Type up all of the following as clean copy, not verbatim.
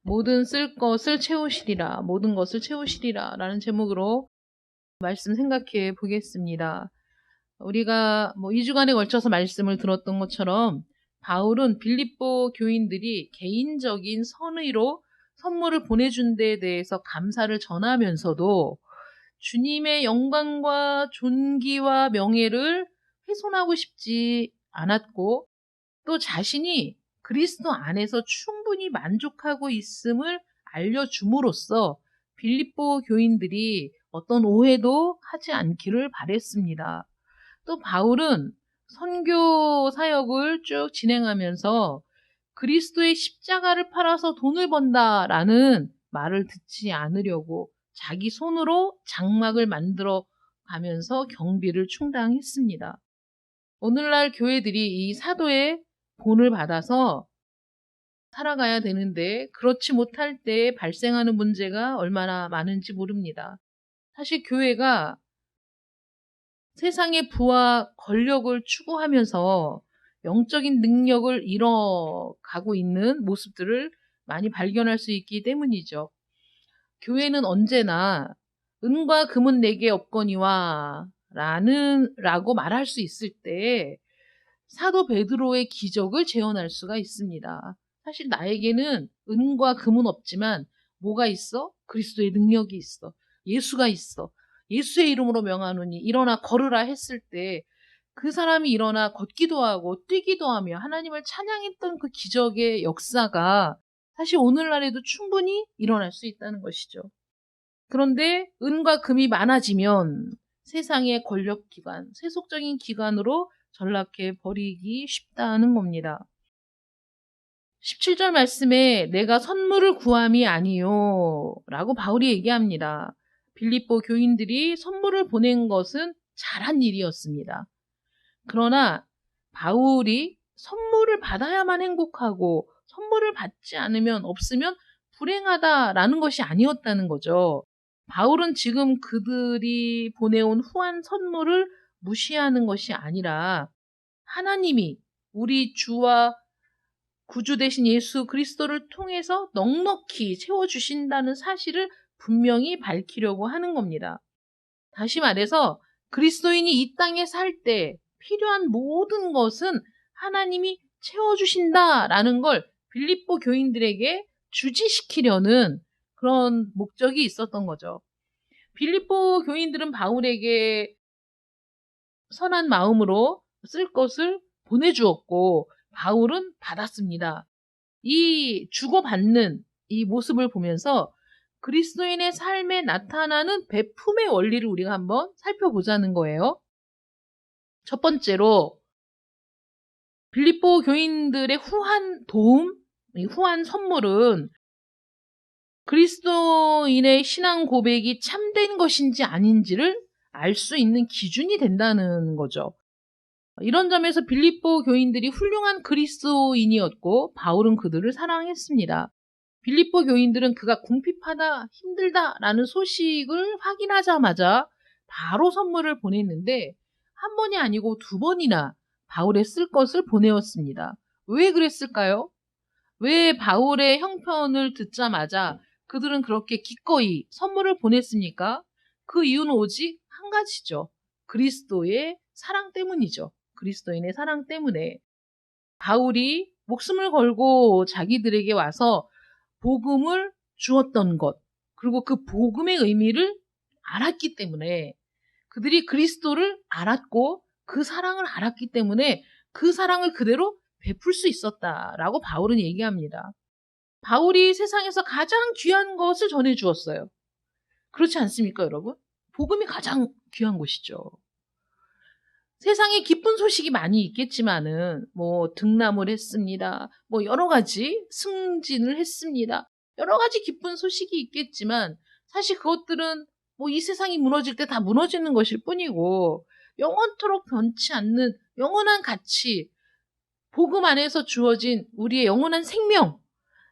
모든 쓸 것을 채우시리라, 모든 것을 채우시리라 라는 제목으로 말씀 생각해 보겠습니다. 우리가 2주간에 걸쳐서 말씀을 들었던 것처럼 바울은 빌립보 교인들이 개인적인 선의로 선물을 보내준 데에 대해서 감사를 전하면서도 주님의 영광과 존귀와 명예를 훼손하고 싶지 않았고, 또 자신이 그리스도 안에서 충분히 만족하고 있음을 알려줌으로써 빌립보 교인들이 어떤 오해도 하지 않기를 바랬습니다. 또 바울은 선교 사역을 쭉 진행하면서 그리스도의 십자가를 팔아서 돈을 번다라는 말을 듣지 않으려고 자기 손으로 장막을 만들어 가면서 경비를 충당했습니다. 오늘날 교회들이 이 사도의 본을 받아서 살아가야 되는데 그렇지 못할 때 발생하는 문제가 얼마나 많은지 모릅니다. 사실 교회가 세상의 부와 권력을 추구하면서 영적인 능력을 잃어가고 있는 모습들을 많이 발견할 수 있기 때문이죠. 교회는 언제나 은과 금은 내게 없거니와 라고 말할 수 있을 때 사도 베드로의 기적을 재현할 수가 있습니다. 사실 나에게는 은과 금은 없지만 뭐가 있어? 그리스도의 능력이 있어. 예수가 있어. 예수의 이름으로 명하노니 일어나 걸으라 했을 때 그 사람이 일어나 걷기도 하고 뛰기도 하며 하나님을 찬양했던 그 기적의 역사가 사실 오늘날에도 충분히 일어날 수 있다는 것이죠. 그런데 은과 금이 많아지면 세상의 권력기관, 세속적인 기관으로 전락해 버리기 쉽다는 겁니다. 17절 말씀에 내가 선물을 구함이 아니요 라고 바울이 얘기합니다. 빌립보 교인들이 선물을 보낸 것은 잘한 일이었습니다. 그러나 바울이 선물을 받아야만 행복하고 선물을 받지 않으면 없으면 불행하다라는 것이 아니었다는 거죠. 바울은 지금 그들이 보내온 후한 선물을 무시하는 것이 아니라 하나님이 우리 주와 구주 되신 예수 그리스도를 통해서 넉넉히 채워주신다는 사실을 분명히 밝히려고 하는 겁니다. 다시 말해서 그리스도인이 이 땅에 살 때 필요한 모든 것은 하나님이 채워주신다라는 걸 빌립보 교인들에게 주지시키려는 그런 목적이 있었던 거죠. 빌립보 교인들은 바울에게 선한 마음으로 쓸 것을 보내주었고 바울은 받았습니다. 이 주고받는 이 모습을 보면서 그리스도인의 삶에 나타나는 베품의 원리를 우리가 한번 살펴보자는 거예요. 첫 번째로 빌립보 교인들의 후한 도움, 후한 선물은 그리스도인의 신앙 고백이 참된 것인지 아닌지를 알 수 있는 기준이 된다는 거죠. 이런 점에서 빌립보 교인들이 훌륭한 그리스도인이었고 바울은 그들을 사랑했습니다. 빌립보 교인들은 그가 궁핍하다, 힘들다라는 소식을 확인하자마자 바로 선물을 보냈는데 한 번이 아니고 두 번이나 바울의 쓸 것을 보내었습니다. 왜 그랬을까요? 왜 바울의 형편을 듣자마자 그들은 그렇게 기꺼이 선물을 보냈습니까? 그 이유는 오직 한 가지죠. 그리스도의 사랑 때문이죠. 그리스도인의 사랑 때문에 바울이 목숨을 걸고 자기들에게 와서 복음을 주었던 것, 그리고 그 복음의 의미를 알았기 때문에 그들이 그리스도를 알았고 그 사랑을 알았기 때문에 그 사랑을 그대로 베풀 수 있었다라고 바울은 얘기합니다. 바울이 세상에서 가장 귀한 것을 전해주었어요. 그렇지 않습니까, 여러분? 복음이 가장 귀한 것이죠. 세상에 기쁜 소식이 많이 있겠지만은 등남을 했습니다. 여러 가지 승진을 했습니다. 여러 가지 기쁜 소식이 있겠지만 사실 그것들은 이 세상이 무너질 때 다 무너지는 것일 뿐이고 영원토록 변치 않는 영원한 가치, 복음 안에서 주어진 우리의 영원한 생명,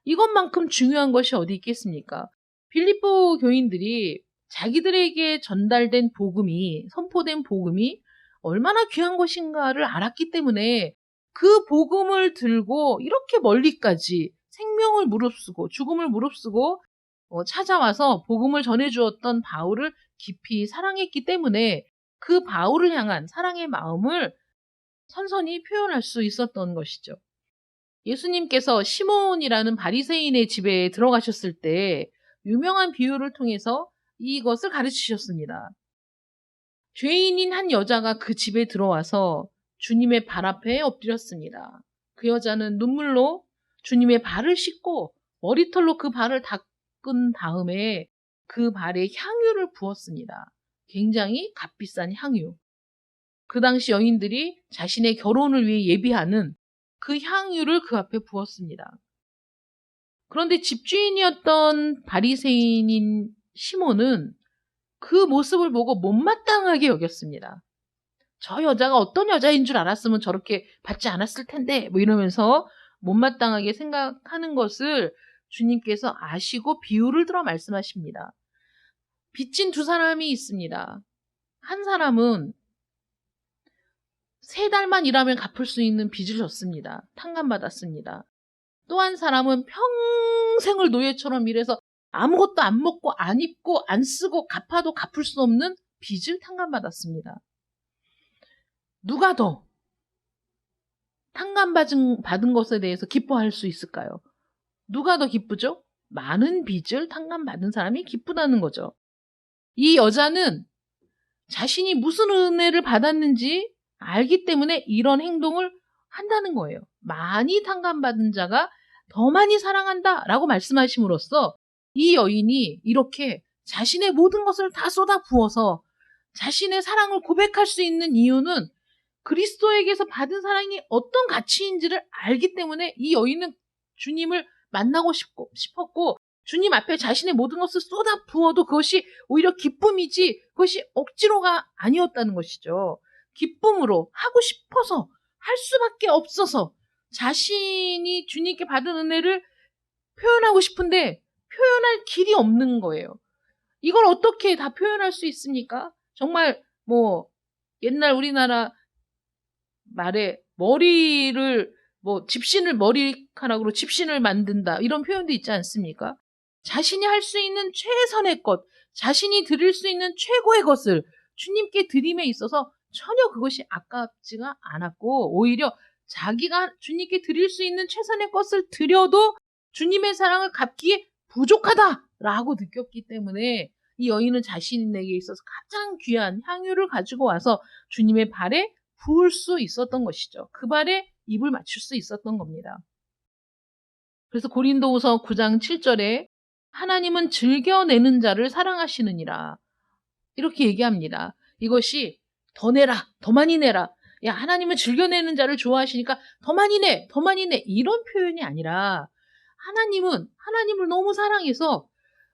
이것만큼 중요한 것이 어디 있겠습니까? 빌립보 교인들이 자기들에게 전달된 복음이, 선포된 복음이 얼마나 귀한 것인가를 알았기 때문에 그 복음을 들고 이렇게 멀리까지 생명을 무릅쓰고 죽음을 무릅쓰고 찾아와서 복음을 전해주었던 바울을 깊이 사랑했기 때문에 그 바울을 향한 사랑의 마음을 선선히 표현할 수 있었던 것이죠. 예수님께서 시몬이라는 바리새인의 집에 들어가셨을 때 유명한 비유를 통해서 이것을 가르치셨습니다. 죄인인 한 여자가 그 집에 들어와서 주님의 발 앞에 엎드렸습니다. 그 여자는 눈물로 주님의 발을 씻고 머리털로 그 발을 닦은 다음에 그 발에 향유를 부었습니다. 굉장히 값비싼 향유. 그 당시 여인들이 자신의 결혼을 위해 예비하는 그 향유를 그 앞에 부었습니다. 그런데 집주인이었던 바리새인인 시몬은 그 모습을 보고 못마땅하게 여겼습니다. 저 여자가 어떤 여자인 줄 알았으면 저렇게 받지 않았을 텐데 뭐 이러면서 못마땅하게 생각하는 것을 주님께서 아시고 비유를 들어 말씀하십니다. 빚진 두 사람이 있습니다. 한 사람은 3달만 일하면 갚을 수 있는 빚을 졌습니다. 탕감받았습니다. 또 한 사람은 평생을 노예처럼 일해서 아무것도 안 먹고 안 입고 안 쓰고 갚아도 갚을 수 없는 빚을 탕감받았습니다. 누가 더 탕감받은 것에 대해서 기뻐할 수 있을까요? 누가 더 기쁘죠? 많은 빚을 탕감받은 사람이 기쁘다는 거죠. 이 여자는 자신이 무슨 은혜를 받았는지 알기 때문에 이런 행동을 한다는 거예요. 많이 탕감받은 자가 더 많이 사랑한다 라고 말씀하심으로써 이 여인이 이렇게 자신의 모든 것을 다 쏟아 부어서 자신의 사랑을 고백할 수 있는 이유는 그리스도에게서 받은 사랑이 어떤 가치인지를 알기 때문에 이 여인은 주님을 만나고 싶었고 주님 앞에 자신의 모든 것을 쏟아 부어도 그것이 오히려 기쁨이지 그것이 억지로가 아니었다는 것이죠. 기쁨으로 하고 싶어서 할 수밖에 없어서 자신이 주님께 받은 은혜를 표현하고 싶은데 표현할 길이 없는 거예요. 이걸 어떻게 다 표현할 수 있습니까? 정말 옛날 우리나라 말에 머리를 집신을 머리카락으로 집신을 만든다 이런 표현도 있지 않습니까? 자신이 할 수 있는 최선의 것, 자신이 드릴 수 있는 최고의 것을 주님께 드림에 있어서 전혀 그것이 아깝지가 않았고 오히려 자기가 주님께 드릴 수 있는 최선의 것을 드려도 주님의 사랑을 갚기에 부족하다라고 느꼈기 때문에 이 여인은 자신에게 있어서 가장 귀한 향유를 가지고 와서 주님의 발에 부을 수 있었던 것이죠. 그 발에 입을 맞출 수 있었던 겁니다. 그래서 고린도후서 9장 7절에 하나님은 즐겨내는 자를 사랑하시느니라 이렇게 얘기합니다. 이것이 더 내라, 더 많이 내라. 야, 하나님은 즐겨내는 자를 좋아하시니까 더 많이 내, 더 많이 내. 이런 표현이 아니라 하나님은 하나님을 너무 사랑해서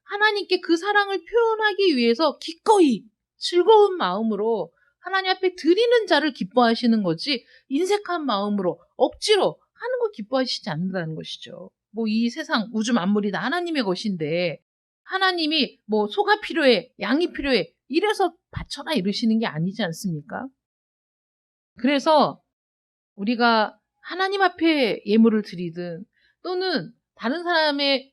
하나님께 그 사랑을 표현하기 위해서 기꺼이 즐거운 마음으로 하나님 앞에 드리는 자를 기뻐하시는 거지 인색한 마음으로 억지로 하는 거 기뻐하시지 않는다는 것이죠. 이 세상 우주 만물이 다 하나님의 것인데 하나님이 소가 필요해, 양이 필요해 이래서 바쳐라 이러시는 게 아니지 않습니까? 그래서 우리가 하나님 앞에 예물을 드리든 또는 다른 사람의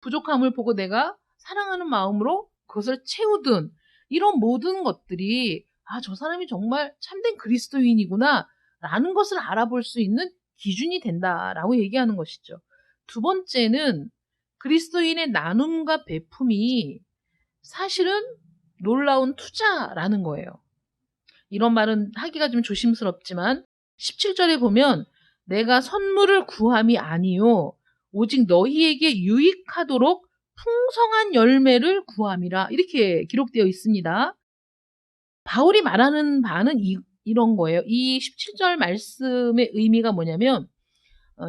부족함을 보고 내가 사랑하는 마음으로 그것을 채우든 이런 모든 것들이 저 사람이 정말 참된 그리스도인이구나 라는 것을 알아볼 수 있는 기준이 된다라고 얘기하는 것이죠. 두 번째는 그리스도인의 나눔과 베품이 사실은 놀라운 투자라는 거예요. 이런 말은 하기가 좀 조심스럽지만 17절에 보면 내가 선물을 구함이 아니요 오직 너희에게 유익하도록 풍성한 열매를 구함이라 이렇게 기록되어 있습니다. 바울이 말하는 바는 이런 거예요. 이 17절 말씀의 의미가 뭐냐면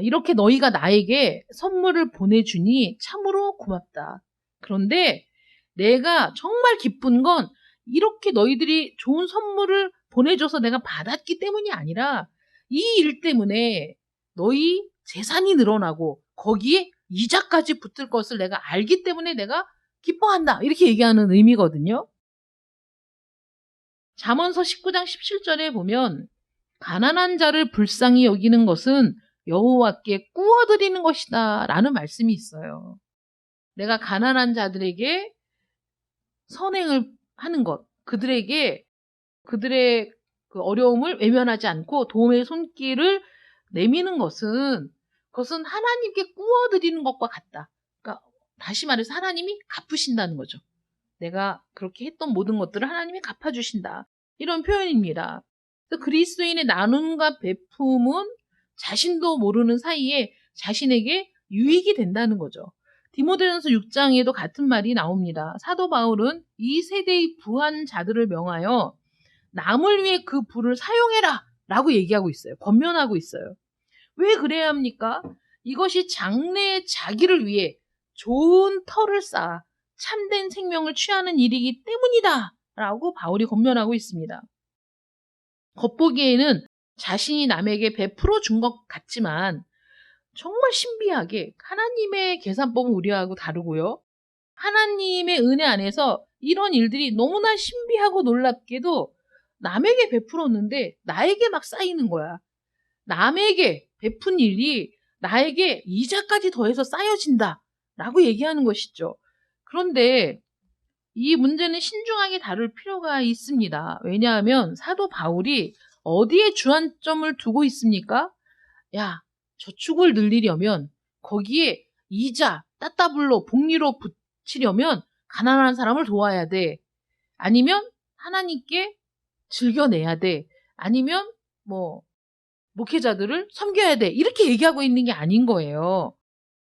이렇게 너희가 나에게 선물을 보내주니 참으로 고맙다. 그런데 내가 정말 기쁜 건 이렇게 너희들이 좋은 선물을 보내줘서 내가 받았기 때문이 아니라 이 일 때문에 너희 재산이 늘어나고 거기에 이자까지 붙을 것을 내가 알기 때문에 내가 기뻐한다. 이렇게 얘기하는 의미거든요. 잠언서 19장 17절에 보면 가난한 자를 불쌍히 여기는 것은 여호와께 구워드리는 것이다 라는 말씀이 있어요. 내가 가난한 자들에게 선행을 하는 것, 그들의 그 어려움을 외면하지 않고 도움의 손길을 내미는 것은 그것은 하나님께 구워드리는 것과 같다. 그러니까 다시 말해서 하나님이 갚으신다는 거죠. 내가 그렇게 했던 모든 것들을 하나님이 갚아주신다. 이런 표현입니다. 그래서 그리스도인의 나눔과 베품은 자신도 모르는 사이에 자신에게 유익이 된다는 거죠. 디모데전서 6장에도 같은 말이 나옵니다. 사도 바울은 이 세대의 부한 자들을 명하여 남을 위해 그 부를 사용해라 라고 얘기하고 있어요. 권면하고 있어요. 왜 그래야 합니까? 이것이 장래의 자기를 위해 좋은 터를 쌓아 참된 생명을 취하는 일이기 때문이다 라고 바울이 권면하고 있습니다. 겉보기에는 자신이 남에게 베풀어 준 것 같지만 정말 신비하게 하나님의 계산법은 우리하고 다르고요. 하나님의 은혜 안에서 이런 일들이 너무나 신비하고 놀랍게도 남에게 베풀었는데 나에게 막 쌓이는 거야. 남에게 베푼 일이 나에게 이자까지 더해서 쌓여진다 라고 얘기하는 것이죠. 그런데 이 문제는 신중하게 다룰 필요가 있습니다. 왜냐하면 사도 바울이 어디에 주안점을 두고 있습니까? 야, 저축을 늘리려면 거기에 이자, 따따블로, 복리로 붙이려면 가난한 사람을 도와야 돼. 아니면 하나님께 즐겨내야 돼. 아니면 목회자들을 섬겨야 돼. 이렇게 얘기하고 있는 게 아닌 거예요.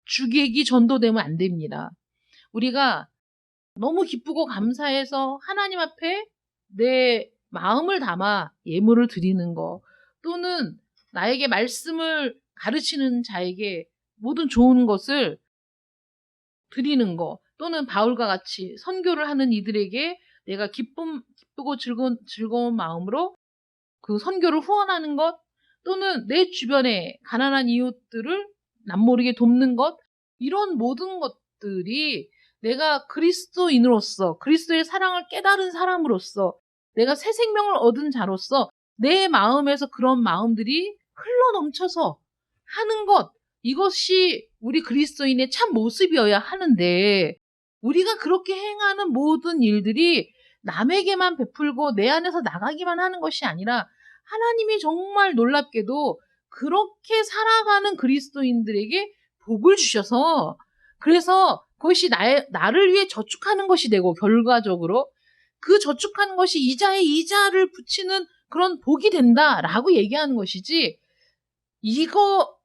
주객이 전도되면 안 됩니다. 우리가 너무 기쁘고 감사해서 하나님 앞에 내 마음을 담아 예물을 드리는 거, 또는 나에게 말씀을 가르치는 자에게 모든 좋은 것을 드리는 거, 또는 바울과 같이 선교를 하는 이들에게 내가 기쁘고 즐거운 마음으로 그 선교를 후원하는 것, 또는 내 주변에 가난한 이웃들을 남모르게 돕는 것, 이런 모든 것들이 내가 그리스도인으로서 그리스도의 사랑을 깨달은 사람으로서 내가 새 생명을 얻은 자로서 내 마음에서 그런 마음들이 흘러넘쳐서 하는 것, 이것이 우리 그리스도인의 참 모습이어야 하는데 우리가 그렇게 행하는 모든 일들이 남에게만 베풀고 내 안에서 나가기만 하는 것이 아니라 하나님이 정말 놀랍게도 그렇게 살아가는 그리스도인들에게 복을 주셔서 그래서 그것이 나를 위해 저축하는 것이 되고 결과적으로 그 저축하는 것이 이자에 이자를 붙이는 그런 복이 된다라고 얘기하는 것이지 이거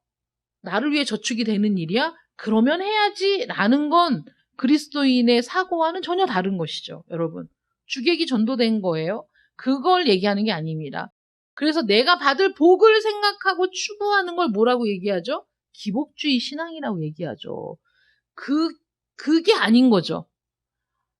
나를 위해 저축이 되는 일이야? 그러면 해야지 라는 건 그리스도인의 사고와는 전혀 다른 것이죠. 여러분. 주객이 전도된 거예요. 그걸 얘기하는 게 아닙니다. 그래서 내가 받을 복을 생각하고 추구하는 걸 뭐라고 얘기하죠? 기복주의 신앙이라고 얘기하죠. 그게 아닌 거죠.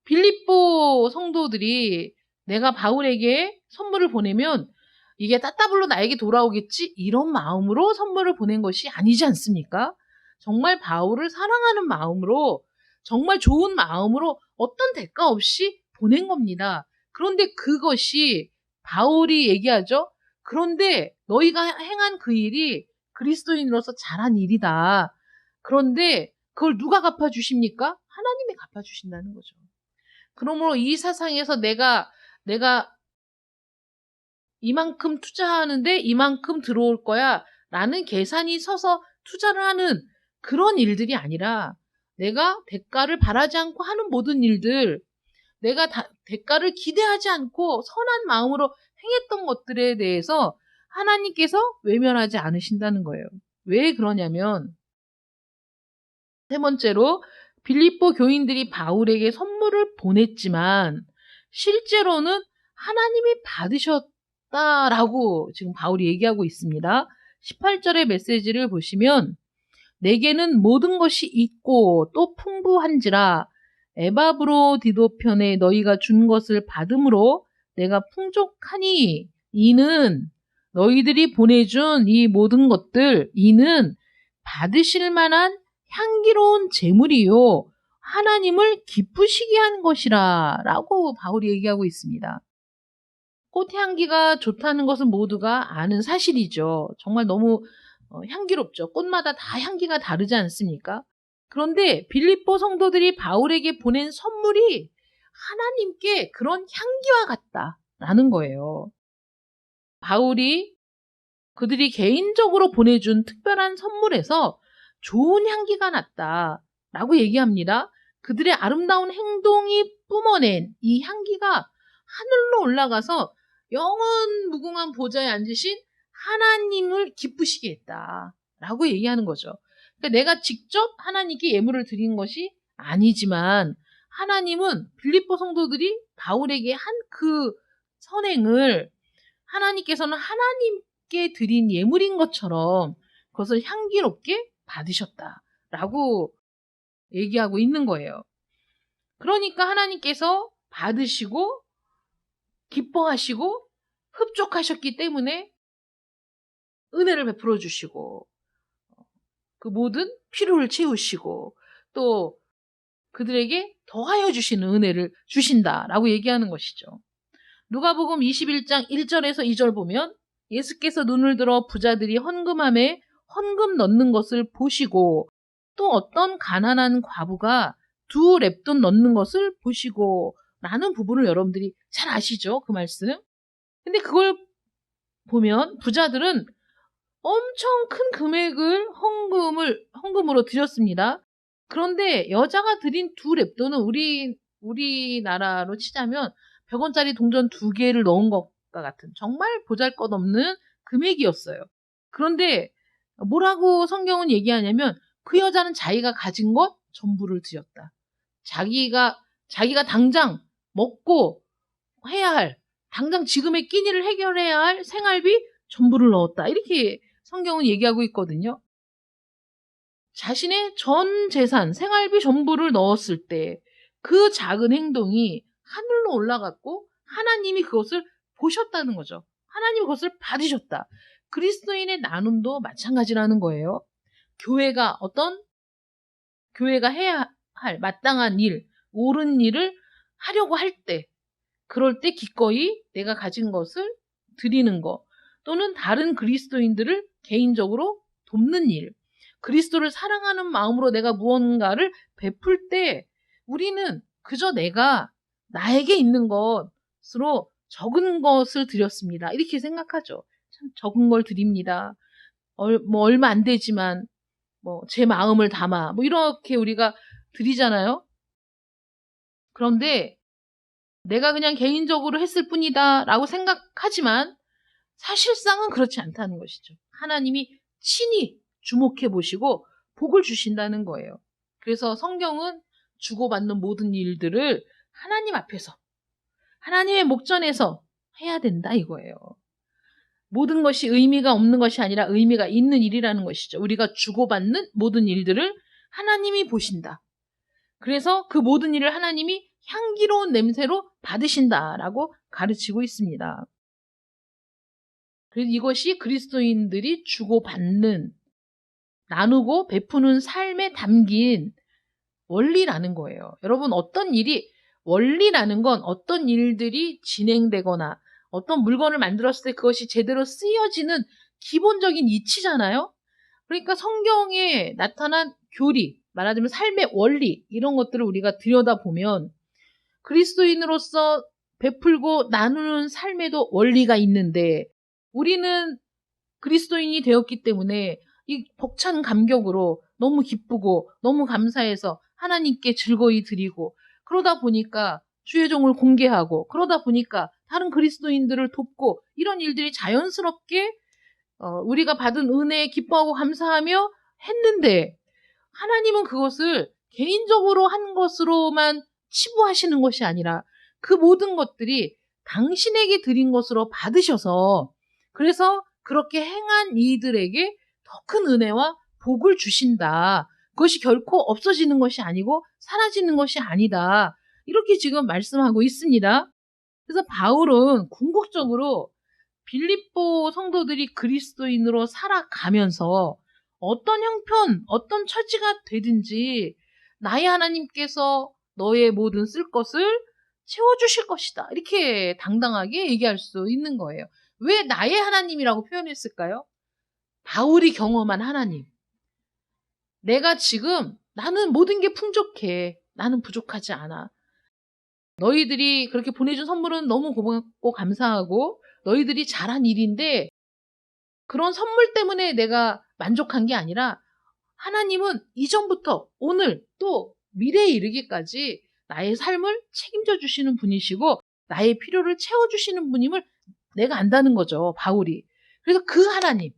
빌립보 성도들이 내가 바울에게 선물을 보내면 이게 따따블로 나에게 돌아오겠지? 이런 마음으로 선물을 보낸 것이 아니지 않습니까? 정말 바울을 사랑하는 마음으로, 정말 좋은 마음으로 어떤 대가 없이 보낸 겁니다. 그런데 그것이 바울이 얘기하죠. 그런데 너희가 행한 그 일이 그리스도인으로서 잘한 일이다. 그런데 그걸 누가 갚아주십니까? 하나님이 갚아주신다는 거죠. 그러므로 이 세상에서 내가 이만큼 투자하는데 이만큼 들어올 거야 라는 계산이 서서 투자를 하는 그런 일들이 아니라 내가 대가를 바라지 않고 하는 모든 일들, 내가 대가를 기대하지 않고 선한 마음으로 행했던 것들에 대해서 하나님께서 외면하지 않으신다는 거예요. 왜 그러냐면 세 번째로 빌립보 교인들이 바울에게 선물을 보냈지만 실제로는 하나님이 받으셨다라고 지금 바울이 얘기하고 있습니다. 18절의 메시지를 보시면 내게는 모든 것이 있고 또 풍부한지라 에바브로디도 편에 너희가 준 것을 받음으로 내가 풍족하니 이는 너희들이 보내준 이 모든 것들 이는 받으실 만한 향기로운 제물이요 하나님을 기쁘시게 하는 것이라 라고 바울이 얘기하고 있습니다. 꽃향기가 좋다는 것은 모두가 아는 사실이죠. 정말 너무 향기롭죠. 꽃마다 다 향기가 다르지 않습니까? 그런데 빌립보 성도들이 바울에게 보낸 선물이 하나님께 그런 향기와 같다라는 거예요. 바울이 그들이 개인적으로 보내준 특별한 선물에서 좋은 향기가 났다라고 얘기합니다. 그들의 아름다운 행동이 뿜어낸 이 향기가 하늘로 올라가서 영원 무궁한 보좌에 앉으신 하나님을 기쁘시게 했다라고 얘기하는 거죠. 그러니까 내가 직접 하나님께 예물을 드린 것이 아니지만 하나님은 빌립보 성도들이 바울에게 한 그 선행을 하나님께서는 하나님께 드린 예물인 것처럼 그것을 향기롭게 받으셨다라고 얘기하고 있는 거예요. 그러니까 하나님께서 받으시고 기뻐하시고 흡족하셨기 때문에 은혜를 베풀어 주시고 그 모든 필요를 채우시고 또 그들에게 더하여 주시는 은혜를 주신다라고 얘기하는 것이죠. 누가복음 21장 1절에서 2절 보면 예수께서 눈을 들어 부자들이 헌금함에 헌금 넣는 것을 보시고 또 어떤 가난한 과부가 2렙돈 넣는 것을 보시고 라는 부분을 여러분들이 잘 아시죠? 그 말씀. 근데 그걸 보면 부자들은 엄청 큰 금액을 헌금으로 드렸습니다. 그런데 여자가 드린 2렙돈은 우리나라로 치자면 100원짜리 동전 2개를 넣은 것과 같은 정말 보잘것없는 금액이었어요. 그런데 뭐라고 성경은 얘기하냐면 그 여자는 자기가 가진 것 전부를 드렸다. 자기가 당장 먹고 해야 할, 당장 지금의 끼니를 해결해야 할 생활비 전부를 넣었다. 이렇게 성경은 얘기하고 있거든요. 자신의 전 재산, 생활비 전부를 넣었을 때 그 작은 행동이 하늘로 올라갔고 하나님이 그것을 보셨다는 거죠. 하나님이 그것을 받으셨다. 그리스도인의 나눔도 마찬가지라는 거예요. 교회가 해야 할 마땅한 일, 옳은 일을 하려고 할 때, 그럴 때 기꺼이 내가 가진 것을 드리는 것, 또는 다른 그리스도인들을 개인적으로 돕는 일, 그리스도를 사랑하는 마음으로 내가 무언가를 베풀 때 우리는 그저 내가 나에게 있는 것으로 적은 것을 드렸습니다. 이렇게 생각하죠. 참 적은 걸 드립니다. 얼마 안 되지만 제 마음을 담아 이렇게 우리가 드리잖아요. 그런데 내가 그냥 개인적으로 했을 뿐이다 라고 생각하지만 사실상은 그렇지 않다는 것이죠. 하나님이 친히 주목해 보시고 복을 주신다는 거예요. 그래서 성경은 주고받는 모든 일들을 하나님 앞에서 하나님의 목전에서 해야 된다 이거예요. 모든 것이 의미가 없는 것이 아니라 의미가 있는 일이라는 것이죠. 우리가 주고받는 모든 일들을 하나님이 보신다. 그래서 그 모든 일을 하나님이 향기로운 냄새로 받으신다라고 가르치고 있습니다. 그래서 이것이 그리스도인들이 주고받는, 나누고 베푸는 삶에 담긴 원리라는 거예요. 여러분, 원리라는 건 어떤 일들이 진행되거나 어떤 물건을 만들었을 때 그것이 제대로 쓰여지는 기본적인 이치잖아요. 그러니까 성경에 나타난 교리, 말하자면 삶의 원리, 이런 것들을 우리가 들여다보면 그리스도인으로서 베풀고 나누는 삶에도 원리가 있는데 우리는 그리스도인이 되었기 때문에 이 벅찬 감격으로 너무 기쁘고 너무 감사해서 하나님께 즐거이 드리고 그러다 보니까 주의 종을 공개하고 그러다 보니까 다른 그리스도인들을 돕고 이런 일들이 자연스럽게 우리가 받은 은혜에 기뻐하고 감사하며 했는데 하나님은 그것을 개인적으로 한 것으로만 치부하시는 것이 아니라 그 모든 것들이 당신에게 드린 것으로 받으셔서 그래서 그렇게 행한 이들에게 더 큰 은혜와 복을 주신다. 그것이 결코 없어지는 것이 아니고 사라지는 것이 아니다. 이렇게 지금 말씀하고 있습니다. 그래서 바울은 궁극적으로 빌립보 성도들이 그리스도인으로 살아가면서 어떤 형편, 어떤 처지가 되든지 나의 하나님께서 너의 모든 쓸 것을 채워주실 것이다. 이렇게 당당하게 얘기할 수 있는 거예요. 왜 나의 하나님이라고 표현했을까요? 바울이 경험한 하나님. 내가 지금 나는 모든 게 풍족해. 나는 부족하지 않아. 너희들이 그렇게 보내준 선물은 너무 고맙고 감사하고 너희들이 잘한 일인데 그런 선물 때문에 내가 만족한 게 아니라 하나님은 이전부터 오늘 또 미래에 이르기까지 나의 삶을 책임져 주시는 분이시고 나의 필요를 채워주시는 분임을 내가 안다는 거죠, 바울이. 그래서 그 하나님,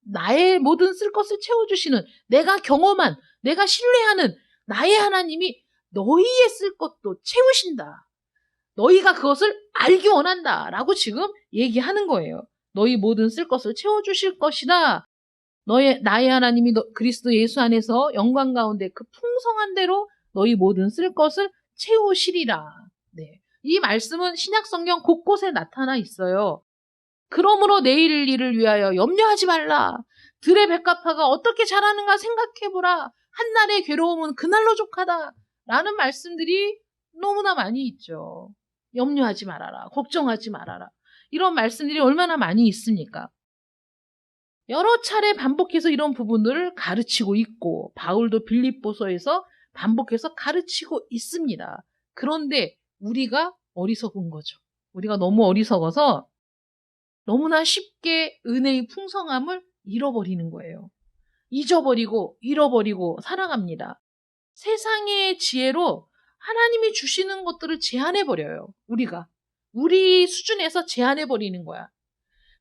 나의 모든 쓸 것을 채워주시는 내가 경험한, 내가 신뢰하는 나의 하나님이 너희의 쓸 것도 채우신다. 너희가 그것을 알기 원한다. 라고 지금 얘기하는 거예요. 너희 모든 쓸 것을 채워주실 것이다. 나의 하나님이 그리스도 예수 안에서 영광 가운데 그 풍성한 대로 너희 모든 쓸 것을 채우시리라. 네. 이 말씀은 신약 성경 곳곳에 나타나 있어요. 그러므로 내일 일을 위하여 염려하지 말라. 들의 백합화가 어떻게 자라는가 생각해보라. 한날의 괴로움은 그날로 족하다. 라는 말씀들이 너무나 많이 있죠. 염려하지 말아라. 걱정하지 말아라. 이런 말씀들이 얼마나 많이 있습니까? 여러 차례 반복해서 이런 부분들을 가르치고 있고 바울도 빌립보서에서 반복해서 가르치고 있습니다. 그런데 우리가 어리석은 거죠. 우리가 너무 어리석어서 너무나 쉽게 은혜의 풍성함을 잃어버리는 거예요. 잊어버리고 잃어버리고 살아갑니다. 세상의 지혜로 하나님이 주시는 것들을 제한해버려요. 우리가. 우리 수준에서 제한해버리는 거야.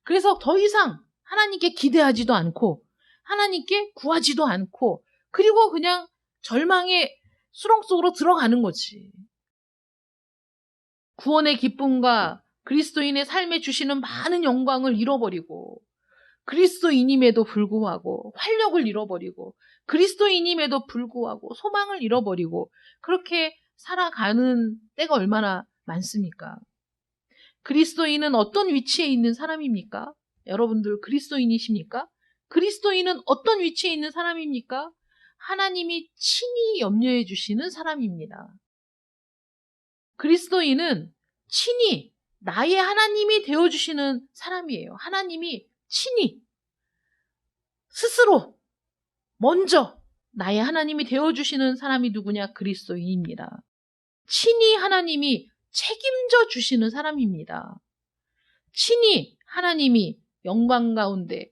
그래서 더 이상 하나님께 기대하지도 않고 하나님께 구하지도 않고 그리고 그냥 절망의 수렁 속으로 들어가는 거지. 구원의 기쁨과 그리스도인의 삶에 주시는 많은 영광을 잃어버리고 그리스도인임에도 불구하고 활력을 잃어버리고 그리스도인임에도 불구하고 소망을 잃어버리고 그렇게 살아가는 때가 얼마나 많습니까? 그리스도인은 어떤 위치에 있는 사람입니까? 여러분들 그리스도인이십니까? 그리스도인은 어떤 위치에 있는 사람입니까? 하나님이 친히 염려해 주시는 사람입니다. 그리스도인은 친히 나의 하나님이 되어주시는 사람이에요. 하나님이 친히 스스로 먼저 나의 하나님이 되어주시는 사람이 누구냐? 그리스도인입니다. 친히 하나님이 책임져 주시는 사람입니다. 친히 하나님이 영광 가운데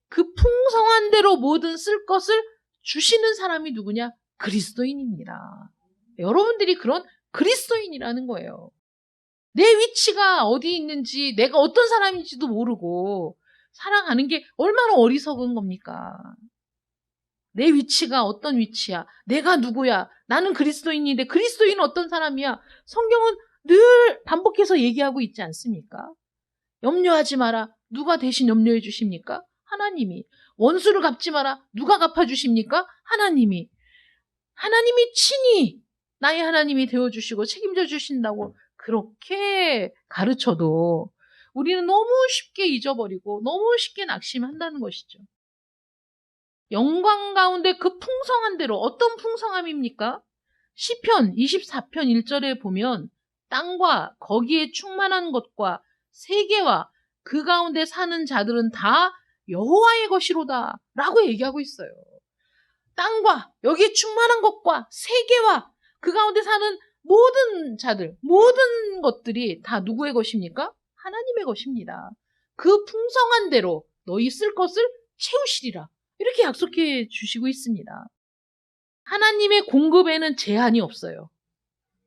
그 풍성한 대로 모든 쓸 것을 주시는 사람이 누구냐? 그리스도인입니다. 여러분들이 그런 그리스도인이라는 거예요. 내 위치가 어디 있는지 내가 어떤 사람인지도 모르고 살아가는 게 얼마나 어리석은 겁니까? 내 위치가 어떤 위치야? 내가 누구야? 나는 그리스도인인데 그리스도인은 어떤 사람이야? 성경은 늘 반복해서 얘기하고 있지 않습니까? 염려하지 마라. 누가 대신 염려해 주십니까? 하나님이. 원수를 갚지 마라. 누가 갚아주십니까? 하나님이. 하나님이 친히 나의 하나님이 되어주시고 책임져 주신다고 그렇게 가르쳐도 우리는 너무 쉽게 잊어버리고 너무 쉽게 낙심한다는 것이죠. 영광 가운데 그 풍성한 대로 어떤 풍성함입니까? 시편 24편 1절에 보면 땅과 거기에 충만한 것과 세계와 그 가운데 사는 자들은 다 여호와의 것이로다 라고 얘기하고 있어요. 땅과 여기에 충만한 것과 세계와 그 가운데 사는 모든 자들, 모든 것들이 다 누구의 것입니까? 하나님의 것입니다. 그 풍성한 대로 너희 쓸 것을 채우시리라. 이렇게 약속해 주시고 있습니다. 하나님의 공급에는 제한이 없어요.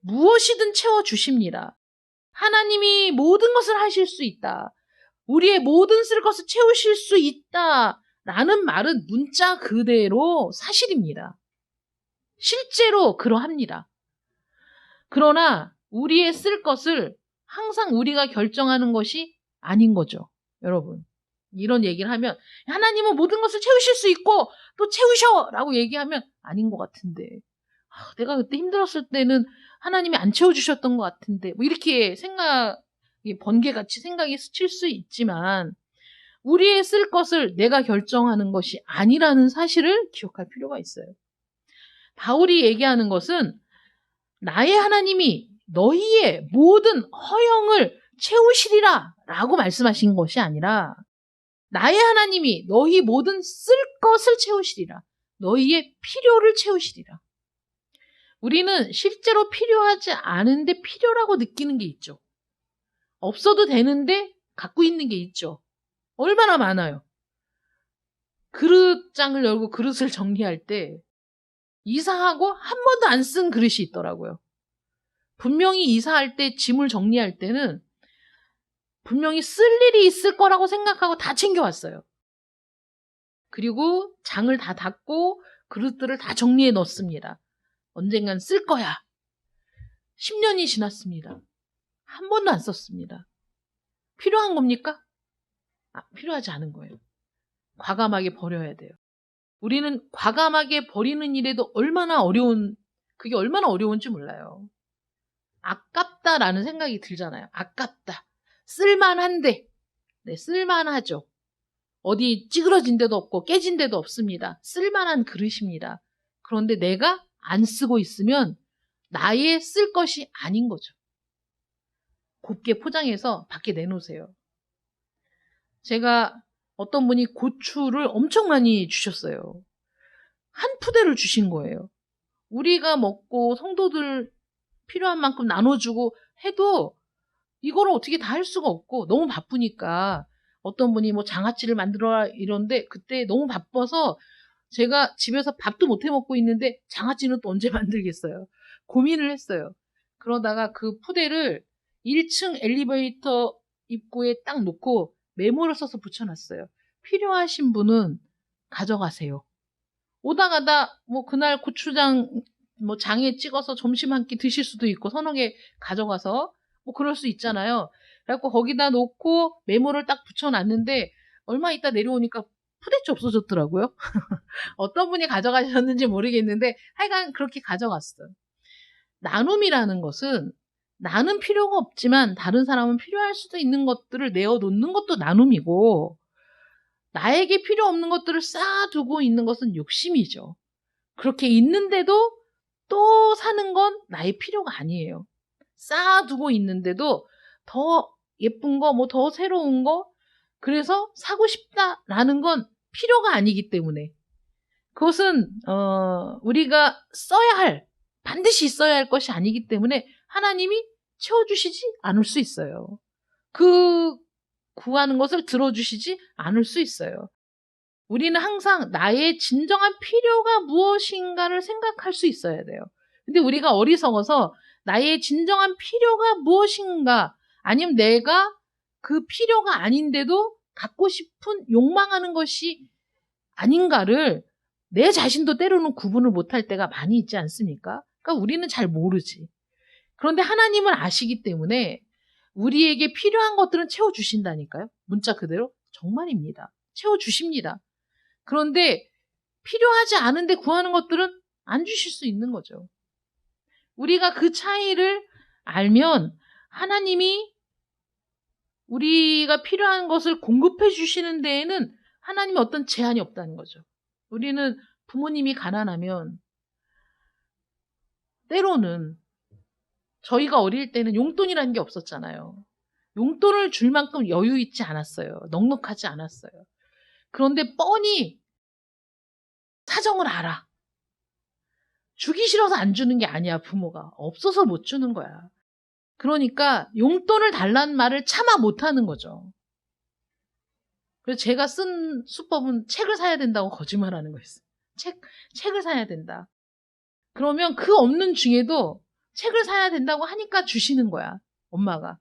무엇이든 채워주십니다. 하나님이 모든 것을 하실 수 있다. 우리의 모든 쓸 것을 채우실 수 있다. 라는 말은 문자 그대로 사실입니다. 실제로 그러합니다. 그러나 우리의 쓸 것을 항상 우리가 결정하는 것이 아닌 거죠. 여러분. 이런 얘기를 하면 하나님은 모든 것을 채우실 수 있고 또 채우셔! 라고 얘기하면 아닌 것 같은데 내가 그때 힘들었을 때는 하나님이 안 채워주셨던 것 같은데 뭐 이렇게 번개같이 생각이 스칠 수 있지만 우리의 쓸 것을 내가 결정하는 것이 아니라는 사실을 기억할 필요가 있어요. 바울이 얘기하는 것은 나의 하나님이 너희의 모든 허영을 채우시리라 라고 말씀하신 것이 아니라 나의 하나님이 너희 모든 쓸 것을 채우시리라. 너희의 필요를 채우시리라. 우리는 실제로 필요하지 않은데 필요라고 느끼는 게 있죠. 없어도 되는데 갖고 있는 게 있죠. 얼마나 많아요. 그릇장을 열고 그릇을 정리할 때 이사하고 한 번도 안 쓴 그릇이 있더라고요. 분명히 이사할 때 짐을 정리할 때는 분명히 쓸 일이 있을 거라고 생각하고 다 챙겨왔어요. 그리고 장을 다 닫고 그릇들을 다 정리해 넣습니다. 언젠간 쓸 거야. 10년이 지났습니다. 한 번도 안 썼습니다. 필요한 겁니까? 필요하지 않은 거예요. 과감하게 버려야 돼요. 우리는 과감하게 버리는 일에도 그게 얼마나 어려운지 몰라요. 아깝다라는 생각이 들잖아요. 아깝다. 쓸만한데. 네, 쓸만하죠. 어디 찌그러진 데도 없고 깨진 데도 없습니다. 쓸만한 그릇입니다. 그런데 내가 안 쓰고 있으면 나의 쓸 것이 아닌 거죠. 곱게 포장해서 밖에 내놓으세요. 제가 어떤 분이 고추를 엄청 많이 주셨어요. 한 푸대를 주신 거예요. 우리가 먹고 성도들 필요한 만큼 나눠주고 해도 이거를 어떻게 다 할 수가 없고 너무 바쁘니까 어떤 분이 뭐 장아찌를 만들어라 이러는데 그때 너무 바빠서 제가 집에서 밥도 못 해 먹고 있는데 장아찌는 또 언제 만들겠어요. 고민을 했어요. 그러다가 그 푸대를 1층 엘리베이터 입구에 딱 놓고 메모를 써서 붙여놨어요. 필요하신 분은 가져가세요. 오다 가다 뭐 그날 고추장 뭐 장에 찍어서 점심 한 끼 드실 수도 있고 서너 개 가져가서 뭐 그럴 수 있잖아요. 그래갖고 거기다 놓고 메모를 딱 붙여놨는데 얼마 있다 내려오니까 푸대째 없어졌더라고요. 어떤 분이 가져가셨는지 모르겠는데 하여간 그렇게 가져갔어요. 나눔이라는 것은 나는 필요가 없지만 다른 사람은 필요할 수도 있는 것들을 내어놓는 것도 나눔이고 나에게 필요 없는 것들을 쌓아두고 있는 것은 욕심이죠. 그렇게 있는데도 또 사는 건 나의 필요가 아니에요. 쌓아두고 있는데도 더 예쁜 거, 뭐 더 새로운 거, 그래서 사고 싶다라는 건 필요가 아니기 때문에 그것은 우리가 반드시 써야 할 것이 아니기 때문에 하나님이 채워주시지 않을 수 있어요. 그 구하는 것을 들어주시지 않을 수 있어요. 우리는 항상 나의 진정한 필요가 무엇인가를 생각할 수 있어야 돼요. 근데 우리가 어리석어서 나의 진정한 필요가 무엇인가 아니면 내가 그 필요가 아닌데도 갖고 싶은 욕망하는 것이 아닌가를 내 자신도 때로는 구분을 못할 때가 많이 있지 않습니까? 그러니까 우리는 잘 모르지. 그런데 하나님은 아시기 때문에 우리에게 필요한 것들은 채워주신다니까요. 문자 그대로 정말입니다. 채워주십니다. 그런데 필요하지 않은데 구하는 것들은 안 주실 수 있는 거죠. 우리가 그 차이를 알면 하나님이 우리가 필요한 것을 공급해 주시는 데에는 하나님의 어떤 제한이 없다는 거죠. 우리는 부모님이 가난하면 때로는 저희가 어릴 때는 용돈이라는 게 없었잖아요. 용돈을 줄 만큼 여유 있지 않았어요. 넉넉하지 않았어요. 그런데 뻔히 사정을 알아. 주기 싫어서 안 주는 게 아니야, 부모가. 없어서 못 주는 거야. 그러니까 용돈을 달라는 말을 차마 못 하는 거죠. 그래서 제가 쓴 수법은 책을 사야 된다고 거짓말하는 거였어요. 책을 사야 된다. 그러면 그 없는 중에도 책을 사야 된다고 하니까 주시는 거야, 엄마가.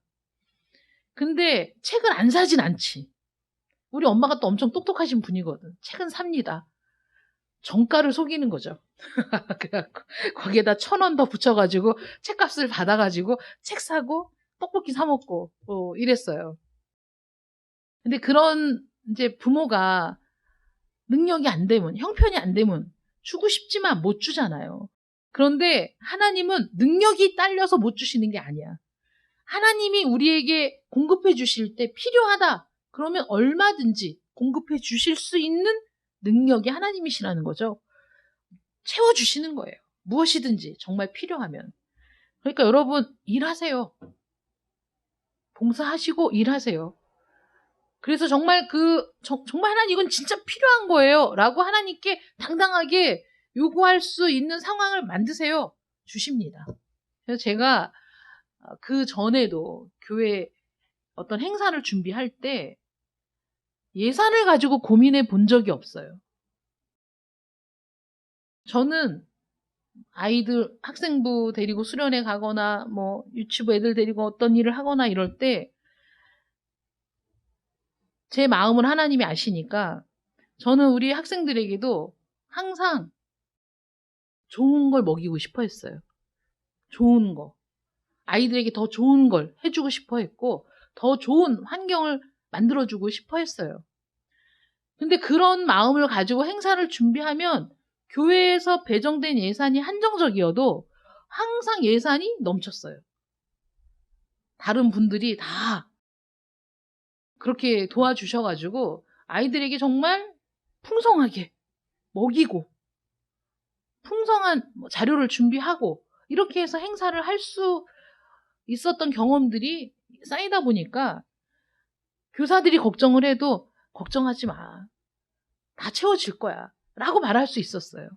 근데 책을 안 사진 않지. 우리 엄마가 또 엄청 똑똑하신 분이거든. 책은 삽니다. 정가를 속이는 거죠. 그래갖고 거기에다 1,000원 더 붙여가지고 책값을 받아가지고 책 사고 떡볶이 사 먹고 이랬어요. 근데 그런 이제 부모가 능력이 안 되면, 형편이 안 되면 주고 싶지만 못 주잖아요. 그런데 하나님은 능력이 딸려서 못 주시는 게 아니야. 하나님이 우리에게 공급해 주실 때 필요하다. 그러면 얼마든지 공급해 주실 수 있는 능력이 하나님이시라는 거죠. 채워주시는 거예요. 무엇이든지 정말 필요하면. 그러니까 여러분 일하세요. 봉사하시고 일하세요. 그래서 정말 정말 하나님 이건 진짜 필요한 거예요 라고 하나님께 당당하게 요구할 수 있는 상황을 만드세요. 주십니다. 그래서 제가 그 전에도 교회 어떤 행사를 준비할 때 예산을 가지고 고민해 본 적이 없어요. 저는 아이들 학생부 데리고 수련회 가거나 뭐 유치부 애들 데리고 어떤 일을 하거나 이럴 때 제 마음을 하나님이 아시니까 저는 우리 학생들에게도 항상 좋은 걸 먹이고 싶어 했어요. 좋은 거. 아이들에게 더 좋은 걸 해주고 싶어 했고 더 좋은 환경을 만들어주고 싶어 했어요. 근데 그런 마음을 가지고 행사를 준비하면 교회에서 배정된 예산이 한정적이어도 항상 예산이 넘쳤어요. 다른 분들이 다 그렇게 도와주셔가지고 아이들에게 정말 풍성하게 먹이고 풍성한 자료를 준비하고 이렇게 해서 행사를 할 수 있었던 경험들이 쌓이다 보니까 교사들이 걱정을 해도 걱정하지 마. 다 채워질 거야. 라고 말할 수 있었어요.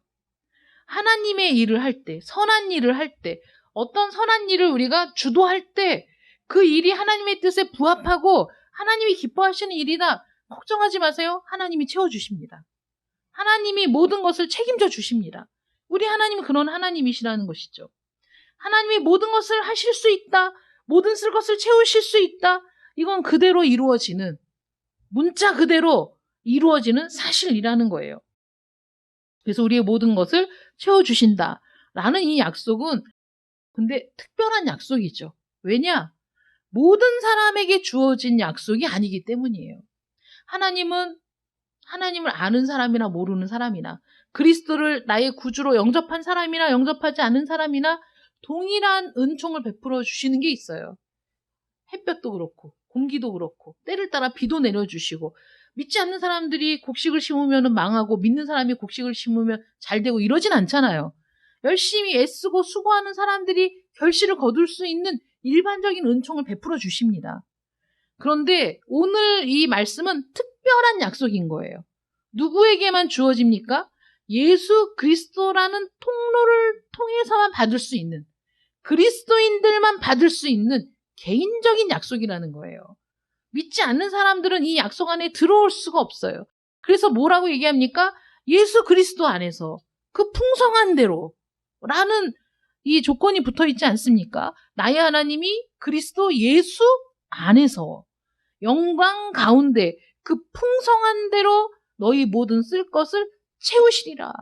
하나님의 일을 할 때, 선한 일을 할 때, 어떤 선한 일을 우리가 주도할 때 그 일이 하나님의 뜻에 부합하고 하나님이 기뻐하시는 일이다. 걱정하지 마세요. 하나님이 채워주십니다. 하나님이 모든 것을 책임져 주십니다. 우리 하나님은 그런 하나님이시라는 것이죠. 하나님이 모든 것을 하실 수 있다. 모든 쓸 것을 채우실 수 있다. 이건 그대로 이루어지는, 문자 그대로 이루어지는 사실이라는 거예요. 그래서 우리의 모든 것을 채워주신다라는 이 약속은 근데 특별한 약속이죠. 왜냐? 모든 사람에게 주어진 약속이 아니기 때문이에요. 하나님을 아는 사람이나 모르는 사람이나 그리스도를 나의 구주로 영접한 사람이나 영접하지 않은 사람이나 동일한 은총을 베풀어 주시는 게 있어요. 햇볕도 그렇고 공기도 그렇고 때를 따라 비도 내려주시고 믿지 않는 사람들이 곡식을 심으면 망하고 믿는 사람이 곡식을 심으면 잘 되고 이러진 않잖아요. 열심히 애쓰고 수고하는 사람들이 결실을 거둘 수 있는 일반적인 은총을 베풀어 주십니다. 그런데 오늘 이 말씀은 특별한 약속인 거예요. 누구에게만 주어집니까? 예수 그리스도라는 통로를 통해서만 받을 수 있는, 그리스도인들만 받을 수 있는 개인적인 약속이라는 거예요. 믿지 않는 사람들은 이 약속 안에 들어올 수가 없어요. 그래서 뭐라고 얘기합니까? 예수 그리스도 안에서 그 풍성한 대로 라는 이 조건이 붙어 있지 않습니까? 나의 하나님이 그리스도 예수 안에서 영광 가운데 그 풍성한 대로 너희 모든 쓸 것을 채우시리라.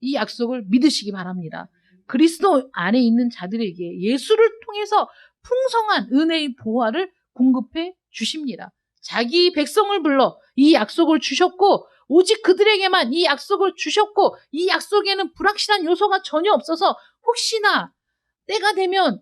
이 약속을 믿으시기 바랍니다. 그리스도 안에 있는 자들에게 예수를 통해서 풍성한 은혜의 보화를 공급해 주십니다. 자기 백성을 불러 이 약속을 주셨고 오직 그들에게만 이 약속을 주셨고 이 약속에는 불확실한 요소가 전혀 없어서 혹시나 때가 되면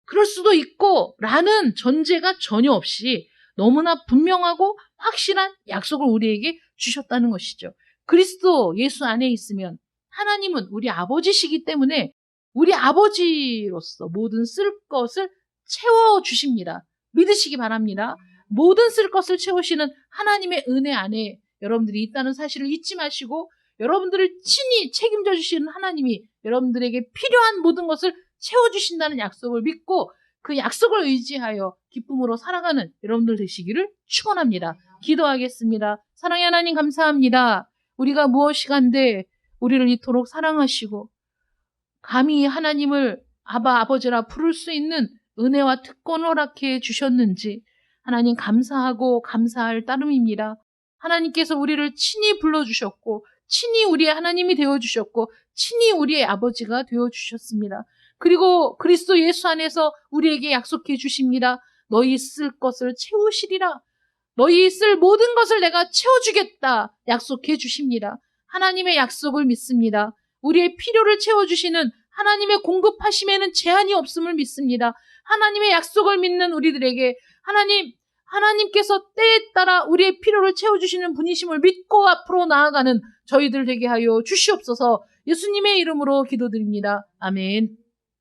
그럴 수도 있고 라는 전제가 전혀 없이 너무나 분명하고 확실한 약속을 우리에게 주셨다는 것이죠. 그리스도 예수 안에 있으면 하나님은 우리 아버지시기 때문에 우리 아버지로서 모든 쓸 것을 채워주십니다. 믿으시기 바랍니다. 모든 쓸 것을 채우시는 하나님의 은혜 안에 여러분들이 있다는 사실을 잊지 마시고 여러분들을 친히 책임져 주시는 하나님이 여러분들에게 필요한 모든 것을 채워주신다는 약속을 믿고 그 약속을 의지하여 기쁨으로 살아가는 여러분들 되시기를 축원합니다. 기도하겠습니다. 사랑의 하나님 감사합니다. 우리가 무엇이간데 우리를 이토록 사랑하시고 감히 하나님을 아바 아버지라 부를 수 있는 은혜와 특권을 허락해 주셨는지 하나님 감사하고 감사할 따름입니다. 하나님께서 우리를 친히 불러주셨고 친히 우리의 하나님이 되어주셨고 친히 우리의 아버지가 되어주셨습니다. 그리고 그리스도 예수 안에서 우리에게 약속해 주십니다. 너희 쓸 것을 채우시리라. 너희 쓸 모든 것을 내가 채워주겠다 약속해 주십니다. 하나님의 약속을 믿습니다. 우리의 필요를 채워주시는 하나님의 공급하심에는 제한이 없음을 믿습니다. 하나님의 약속을 믿는 우리들에게 하나님께서 때에 따라 우리의 필요를 채워주시는 분이심을 믿고 앞으로 나아가는 저희들 되게 하여 주시옵소서. 예수님의 이름으로 기도드립니다. 아멘.